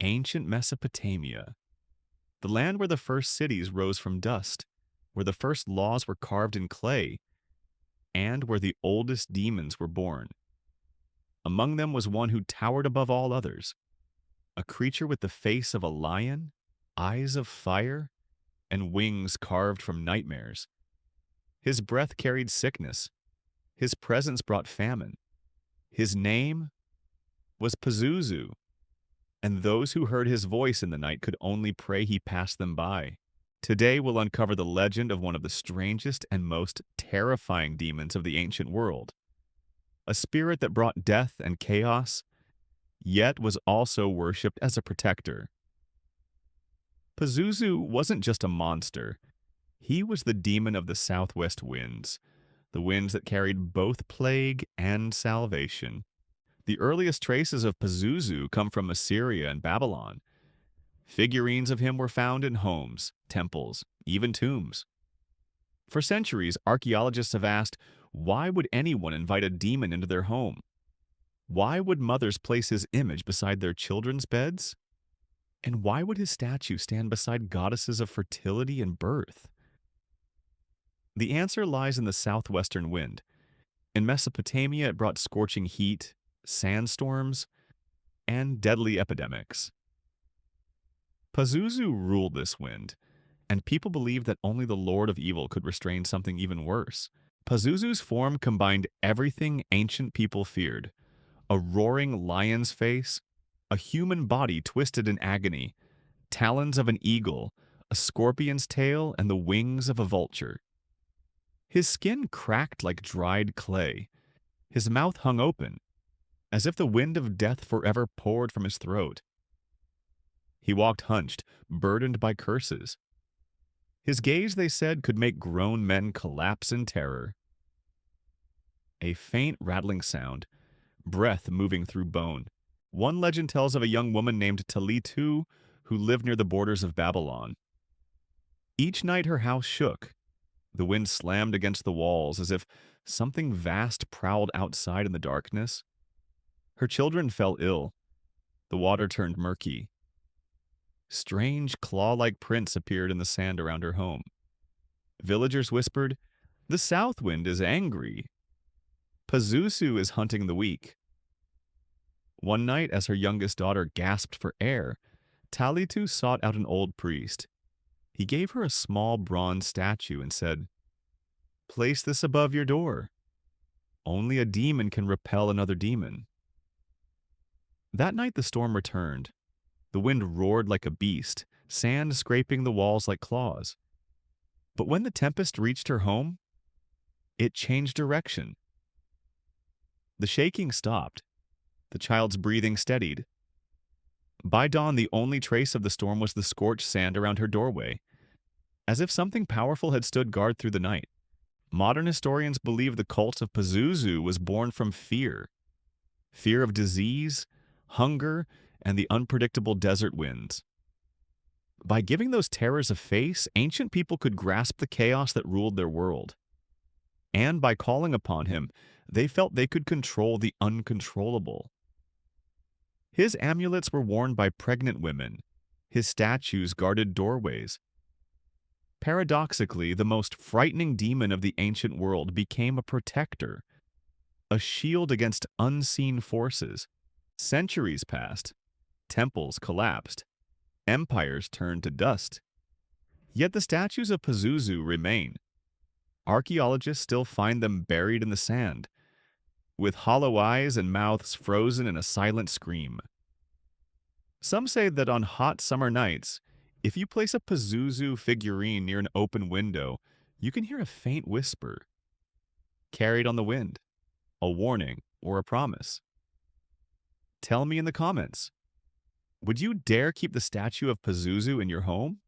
ancient Mesopotamia, the land where the first cities rose from dust, where the first laws were carved in clay, and where the oldest demons were born. Among them was one who towered above all others, a creature with the face of a lion, eyes of fire, and wings carved from nightmares. His breath carried sickness. His presence brought famine. His name was Pazuzu, and those who heard his voice in the night could only pray he passed them by. Today we'll uncover the legend of one of the strangest and most terrifying demons of the ancient world, a spirit that brought death and chaos, yet was also worshipped as a protector. Pazuzu wasn't just a monster. He was the demon of the southwest winds, the winds that carried both plague and salvation. The earliest traces of Pazuzu come from Assyria and Babylon. Figurines of him were found in homes, temples, even tombs. For centuries, archaeologists have asked, why would anyone invite a demon into their home? Why would mothers place his image beside their children's beds? And why would his statue stand beside goddesses of fertility and birth? The answer lies in the southwestern wind. In Mesopotamia, it brought scorching heat, sandstorms, and deadly epidemics. Pazuzu ruled this wind, and people believed that only the Lord of Evil could restrain something even worse. Pazuzu's form combined everything ancient people feared: a roaring lion's face, a human body twisted in agony, talons of an eagle, a scorpion's tail, and the wings of a vulture. His skin cracked like dried clay. His mouth hung open, as if the wind of death forever poured from his throat. He walked hunched, burdened by curses. His gaze, they said, could make grown men collapse in terror. A faint rattling sound, breath moving through bone. One legend tells of a young woman named Talitu who lived near the borders of Babylon. Each night her house shook. The wind slammed against the walls as if something vast prowled outside in the darkness. Her children fell ill. The water turned murky. Strange claw-like prints appeared in the sand around her home. Villagers whispered, "The south wind is angry. Pazuzu is hunting the weak." One night, as her youngest daughter gasped for air, Talitu sought out an old priest. He gave her a small bronze statue and said, "Place this above your door. Only a demon can repel another demon." That night the storm returned. The wind roared like a beast, sand scraping the walls like claws. But when the tempest reached her home, it changed direction. The shaking stopped. The child's breathing steadied. By dawn, the only trace of the storm was the scorched sand around her doorway, as if something powerful had stood guard through the night. Modern historians believe the cult of Pazuzu was born from fear. Fear of disease, hunger, and the unpredictable desert winds. By giving those terrors a face, ancient people could grasp the chaos that ruled their world. And by calling upon him, they felt they could control the uncontrollable. His amulets were worn by pregnant women. His statues guarded doorways. Paradoxically, the most frightening demon of the ancient world became a protector, a shield against unseen forces. Centuries passed. Temples collapsed. Empires turned to dust. Yet the statues of Pazuzu remain. Archaeologists still find them buried in the sand, with hollow eyes and mouths frozen in a silent scream. Some say that on hot summer nights, if you place a Pazuzu figurine near an open window, you can hear a faint whisper, carried on the wind, a warning or a promise. Tell me in the comments, would you dare keep the statue of Pazuzu in your home?